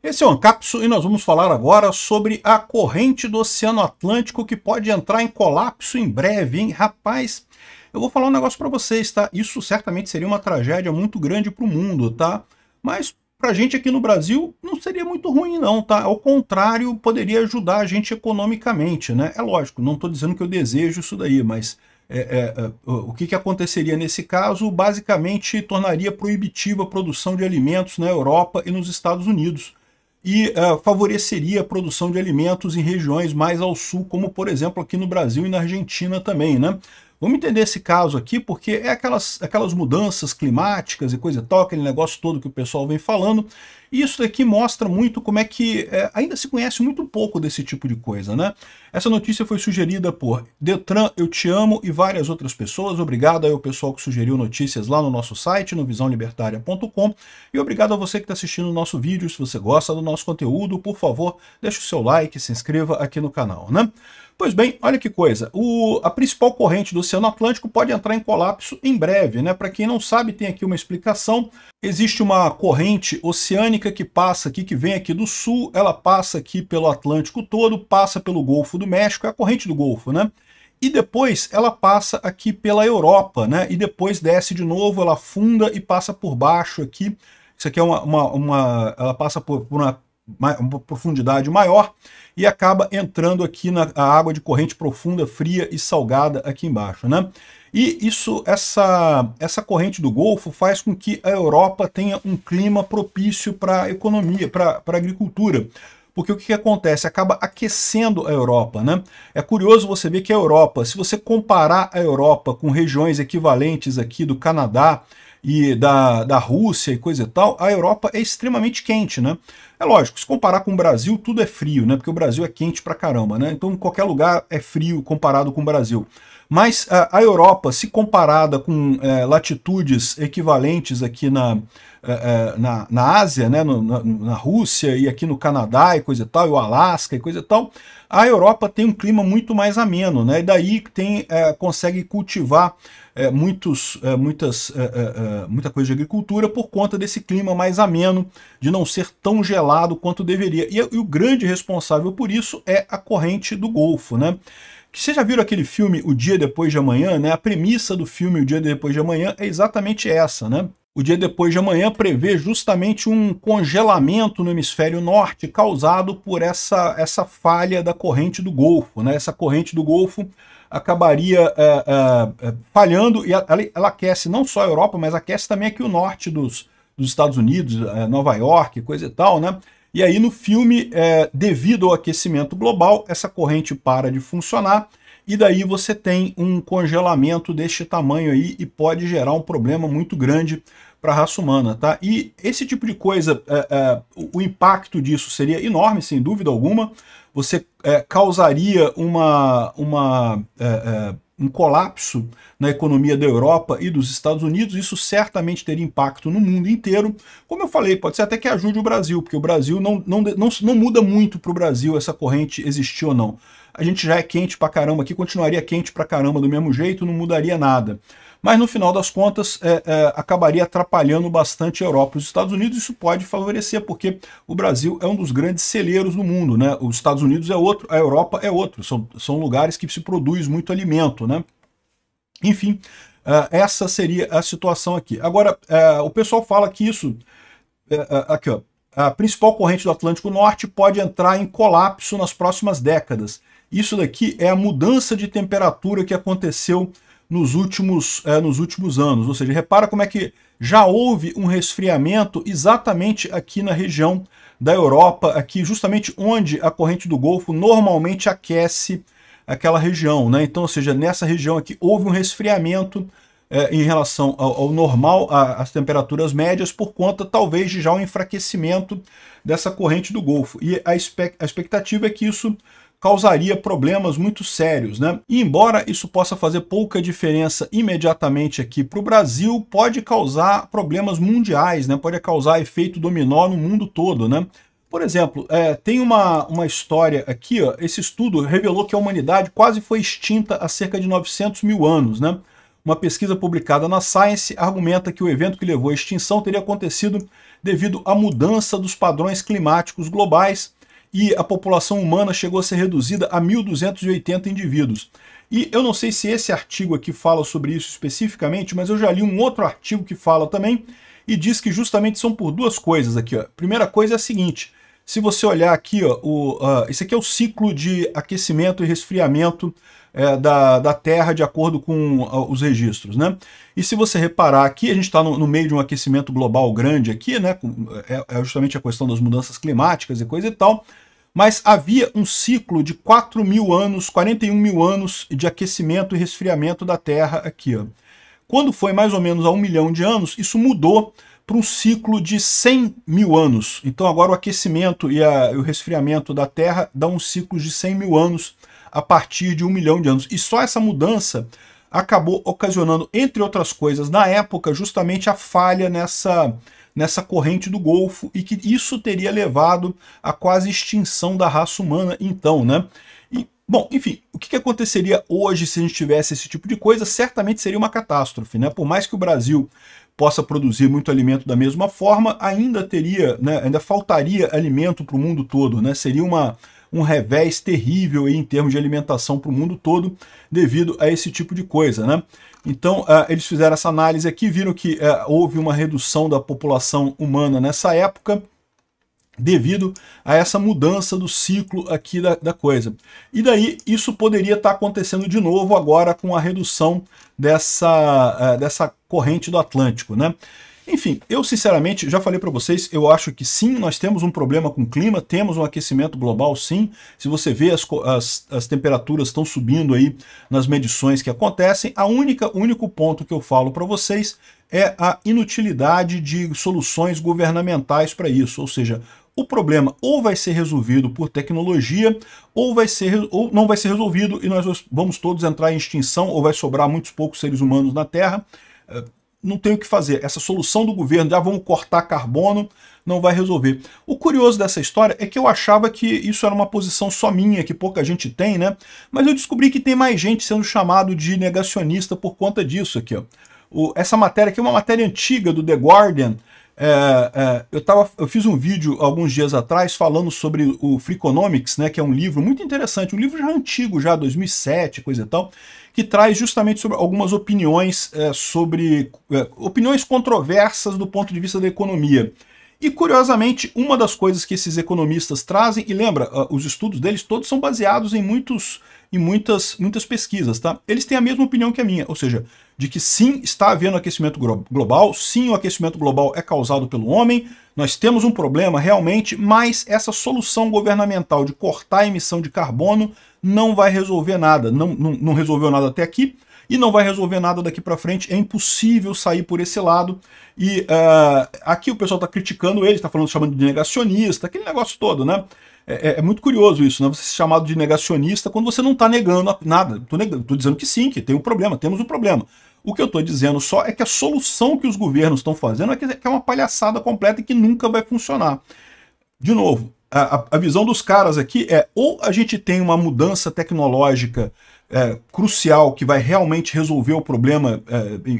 Esse é o Ancapso e nós vamos falar agora sobre a corrente do Oceano Atlântico que pode entrar em colapso em breve, hein? Rapaz, eu vou falar um negócio para vocês, tá? Isso certamente seria uma tragédia muito grande para o mundo, tá? Mas para a gente aqui no Brasil não seria muito ruim não, tá? Ao contrário, poderia ajudar a gente economicamente, né? É lógico, não estou dizendo que eu desejo isso daí, mas o que aconteceria nesse caso? Basicamente tornaria proibitiva a produção de alimentos na Europa e nos Estados Unidos e favoreceria a produção de alimentos em regiões mais ao sul, como por exemplo aqui no Brasil e na Argentina também, né? Vamos entender esse caso aqui, porque é aquelas mudanças climáticas e coisa e tal, aquele negócio todo que o pessoal vem falando, e isso daqui mostra muito como é que ainda se conhece muito pouco desse tipo de coisa, né? Essa notícia foi sugerida por Detran, Eu Te Amo e várias outras pessoas. Obrigado aí ao pessoal que sugeriu notícias lá no nosso site, no visãolibertaria.com, e obrigado a você que está assistindo o nosso vídeo. Se você gosta do nosso conteúdo, por favor, deixe o seu like, se inscreva aqui no canal, né? Pois bem, olha que coisa, a principal corrente do Oceano Atlântico pode entrar em colapso em breve, né? Para quem não sabe, tem aqui uma explicação. Existe uma corrente oceânica que passa aqui, que vem aqui do sul, ela passa aqui pelo Atlântico todo, passa pelo Golfo do México, é a corrente do Golfo, né? E depois ela passa aqui pela Europa, né? E depois desce de novo, ela afunda e passa por baixo aqui. Isso aqui é ela passa por uma profundidade maior e acaba entrando aqui na água de corrente profunda, fria e salgada aqui embaixo, né? E essa corrente do Golfo faz com que a Europa tenha um clima propício para a economia, para a agricultura. Porque o que acontece? Acaba aquecendo a Europa, né? É curioso você ver que a Europa, se você comparar a Europa com regiões equivalentes aqui do Canadá e da Rússia e coisa e tal, a Europa é extremamente quente, né? É lógico, se comparar com o Brasil, tudo é frio, né? Porque o Brasil é quente pra caramba, né? Então qualquer lugar é frio comparado com o Brasil. Mas a Europa, se comparada com latitudes equivalentes aqui na Ásia, né, na Rússia e aqui no Canadá e coisa e tal, e o Alasca e coisa e tal, a Europa tem um clima muito mais ameno, né? E daí consegue cultivar muita coisa de agricultura por conta desse clima mais ameno, de não ser tão gelado quanto deveria. E o grande responsável por isso é a corrente do Golfo, né? Vocês já viram aquele filme O Dia Depois de Amanhã, né? A premissa do filme O Dia Depois de Amanhã é exatamente essa, né? O Dia Depois de Amanhã prevê justamente um congelamento no hemisfério norte causado por essa falha da corrente do Golfo, né? Essa corrente do Golfo acabaria falhando e ela aquece não só a Europa, mas aquece também aqui o norte dos Estados Unidos, Nova York, coisa e tal, né? E aí no filme, devido ao aquecimento global, essa corrente para de funcionar e daí você tem um congelamento deste tamanho aí e pode gerar um problema muito grande para a raça humana, tá? E esse tipo de coisa, o impacto disso seria enorme, sem dúvida alguma. Você causaria um colapso na economia da Europa e dos Estados Unidos. Isso certamente teria impacto no mundo inteiro. Como eu falei, pode ser até que ajude o Brasil, porque o Brasil não muda muito para o Brasil essa corrente existir ou não. A gente já é quente pra caramba aqui, continuaria quente pra caramba do mesmo jeito, não mudaria nada. Mas no final das contas acabaria atrapalhando bastante a Europa e os Estados Unidos. Isso pode favorecer, porque o Brasil é um dos grandes celeiros do mundo, né? Os Estados Unidos é outro, a Europa é outro. São lugares que se produz muito alimento, né? Enfim, essa seria a situação aqui. Agora, o pessoal fala que isso... aqui, ó. A principal corrente do Atlântico Norte pode entrar em colapso nas próximas décadas. Isso daqui é a mudança de temperatura que aconteceu nos últimos anos. Ou seja, repara como é que já houve um resfriamento exatamente aqui na região da Europa, aqui justamente onde a corrente do Golfo normalmente aquece aquela região, né? Então, ou seja, nessa região aqui houve um resfriamento em relação ao normal, às temperaturas médias, por conta talvez de já um enfraquecimento dessa corrente do Golfo. E a expectativa é que isso causaria problemas muito sérios, né? E embora isso possa fazer pouca diferença imediatamente aqui para o Brasil, pode causar problemas mundiais, né? Pode causar efeito dominó no mundo todo, né? Por exemplo, tem uma história aqui, ó, esse estudo revelou que a humanidade quase foi extinta há cerca de 900 mil anos, né? uma pesquisa publicada na Science argumenta que o evento que levou à extinção teria acontecido devido à mudança dos padrões climáticos globais e a população humana chegou a ser reduzida a 1.280 indivíduos. E eu não sei se esse artigo aqui fala sobre isso especificamente, mas eu já li um outro artigo que fala também e diz que justamente são por duas coisas aqui. Ó. Primeira coisa é a seguinte, se você olhar aqui, ó, esse aqui é o ciclo de aquecimento e resfriamento da Terra de acordo com os registros, né? E se você reparar aqui, a gente está no meio de um aquecimento global grande aqui, né? É justamente a questão das mudanças climáticas e coisa e tal, mas havia um ciclo de 4.000 anos, 41 mil anos de aquecimento e resfriamento da Terra aqui, ó. Quando foi mais ou menos há 1 milhão de anos, isso mudou para um ciclo de 100 mil anos. Então agora o aquecimento e o resfriamento da Terra dá um ciclo de 100 mil anos a partir de 1 milhão de anos. E só essa mudança acabou ocasionando, entre outras coisas, na época, justamente a falha nessa corrente do Golfo, e que isso teria levado à quase extinção da raça humana então, né? E, bom, enfim, o que aconteceria hoje se a gente tivesse esse tipo de coisa? Certamente seria uma catástrofe, né? Por mais que o Brasil possa produzir muito alimento da mesma forma, ainda teria, né, ainda faltaria alimento para o mundo todo, né? Seria um revés terrível aí em termos de alimentação para o mundo todo devido a esse tipo de coisa, né? Então, eles fizeram essa análise aqui, viram que houve uma redução da população humana nessa época devido a essa mudança do ciclo aqui da coisa. E daí, isso poderia estar acontecendo de novo agora com a redução dessa corrente do Atlântico, né? Enfim, eu sinceramente já falei para vocês, eu acho que sim, nós temos um problema com o clima, temos um aquecimento global sim. Se você vê as temperaturas estão subindo aí nas medições que acontecem, o único ponto que eu falo para vocês é a inutilidade de soluções governamentais para isso, ou seja, o problema ou vai ser resolvido por tecnologia, ou não vai ser resolvido e nós vamos todos entrar em extinção, ou vai sobrar muitos poucos seres humanos na Terra. Não tem o que fazer. Essa solução do governo, vamos cortar carbono, não vai resolver. O curioso dessa história é que eu achava que isso era uma posição só minha, que pouca gente tem, né? Mas eu descobri que tem mais gente sendo chamado de negacionista por conta disso aqui, ó. Essa matéria aqui é uma matéria antiga do The Guardian. Eu fiz um vídeo alguns dias atrás falando sobre o Freakonomics, né, que é um livro muito interessante, um livro já antigo, já 2007, coisa e tal, que traz justamente sobre algumas opiniões, opiniões controversas do ponto de vista da economia. E, curiosamente, uma das coisas que esses economistas trazem, e lembra, os estudos deles todos são baseados em muitas pesquisas, tá? Eles têm a mesma opinião que a minha, ou seja, de que sim, está havendo aquecimento global, sim, o aquecimento global é causado pelo homem, nós temos um problema realmente, mas essa solução governamental de cortar a emissão de carbono não vai resolver nada, não resolveu nada até aqui, e não vai resolver nada daqui para frente, é impossível sair por esse lado. E aqui o pessoal está criticando ele, está chamando de negacionista, aquele negócio todo, né? É muito curioso isso, né? Você ser chamado de negacionista quando você não está negando nada. Estou dizendo que sim, que tem um problema, temos um problema. O que eu estou dizendo só é que a solução que os governos estão fazendo é uma palhaçada completa e que nunca vai funcionar. De novo, a visão dos caras aqui é ou a gente tem uma mudança tecnológica crucial que vai realmente resolver o problema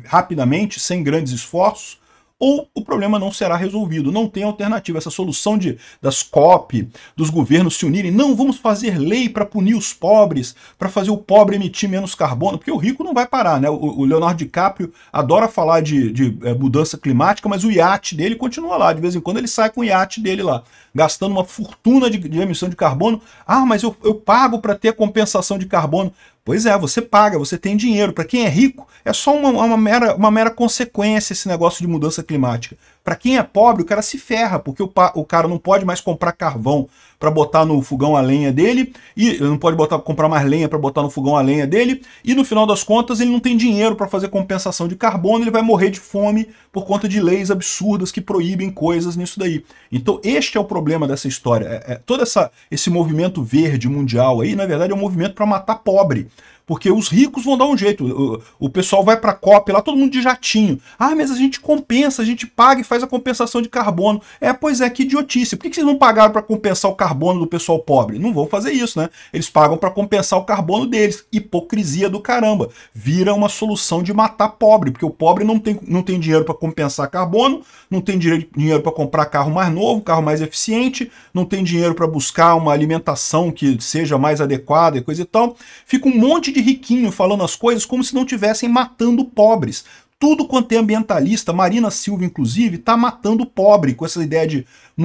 rapidamente, sem grandes esforços, ou o problema não será resolvido, não tem alternativa. Essa solução das COP, dos governos se unirem, não, vamos fazer lei para punir os pobres, para fazer o pobre emitir menos carbono, porque o rico não vai parar, né? O Leonardo DiCaprio adora falar de mudança climática, mas o iate dele continua lá, de vez em quando ele sai com o iate dele lá, gastando uma fortuna de emissão de carbono. Ah, mas eu pago para ter compensação de carbono. Pois é, você paga, você tem dinheiro. Para quem é rico, é só uma mera consequência esse negócio de mudança climática. Para quem é pobre, o cara se ferra, porque o cara não pode mais comprar carvão para botar no fogão a lenha dele, e não pode comprar mais lenha para botar no fogão a lenha dele, e no final das contas ele não tem dinheiro para fazer compensação de carbono, ele vai morrer de fome por conta de leis absurdas que proíbem coisas nisso daí. Então este é o problema dessa história. Todo esse movimento verde mundial aí, na verdade, é um movimento para matar pobre. Porque os ricos vão dar um jeito. O pessoal vai para a COP lá, todo mundo de jatinho. Ah, mas a gente compensa, a gente paga e faz a compensação de carbono. Pois é, que idiotice. Por que vocês não pagaram para compensar o carbono do pessoal pobre? Não vão fazer isso, né? Eles pagam para compensar o carbono deles. Hipocrisia do caramba. Vira uma solução de matar pobre, porque o pobre não tem dinheiro para compensar carbono, não tem dinheiro para comprar carro mais novo, carro mais eficiente, não tem dinheiro para buscar uma alimentação que seja mais adequada e coisa e tal. Fica um monte de riquinho falando as coisas como se não estivessem matando pobres. Tudo quanto é ambientalista, Marina Silva inclusive, tá matando o pobre com essa ideia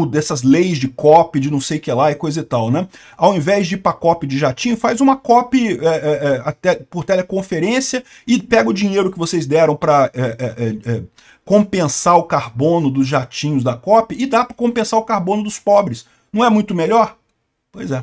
dessas leis de COP, de não sei o que lá e coisa e tal, né? Ao invés de ir para COP de jatinho, faz uma COP até por teleconferência e pega o dinheiro que vocês deram para compensar o carbono dos jatinhos da COP e dá para compensar o carbono dos pobres. Não é muito melhor? Pois é.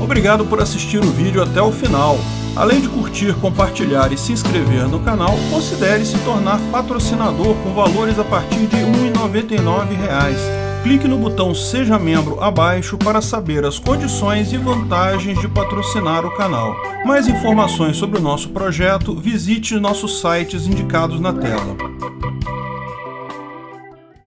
Obrigado por assistir o vídeo até o final. Além de curtir, compartilhar e se inscrever no canal, considere se tornar patrocinador com valores a partir de R$ 1,99. Clique no botão Seja Membro abaixo para saber as condições e vantagens de patrocinar o canal. Mais informações sobre o nosso projeto, visite nossos sites indicados na tela.